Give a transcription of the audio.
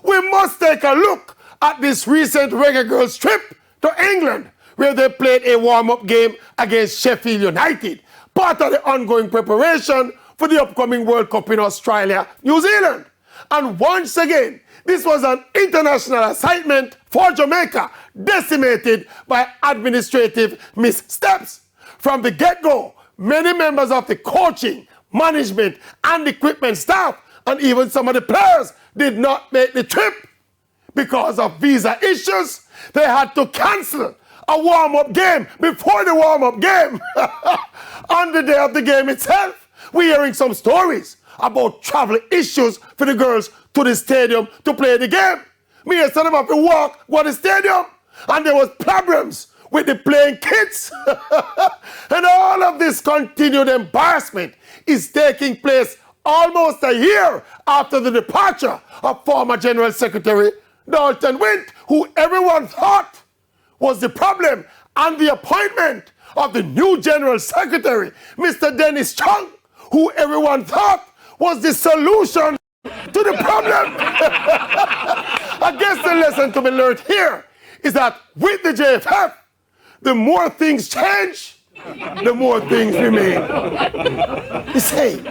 We must take a look at this recent Reggae Girlz trip to England, where they played a warm-up game against Sheffield United, part of the ongoing preparation for the upcoming World Cup in Australia, New Zealand. And once again, this was an international assignment for Jamaica, decimated by administrative missteps. From the get-go, many members of the coaching, management, and equipment staff, and even some of the players, did not make the trip. Because of visa issues, they had to cancel a warm-up game before the warm-up game. On the day of the game itself, we're hearing some stories about travel issues for the girls to the stadium to play the game. Me and them have to walk to the stadium, and there was problems with the playing kids. And all of this continued embarrassment is taking place almost a year after the departure of former General Secretary Dalton Wint, who everyone thought was the problem, and the appointment of the new General Secretary, Mr. Dennis Chung, who everyone thought was the solution to the problem. I guess the lesson to be learned here is that with the JFF, the more things change, the more things remain the same.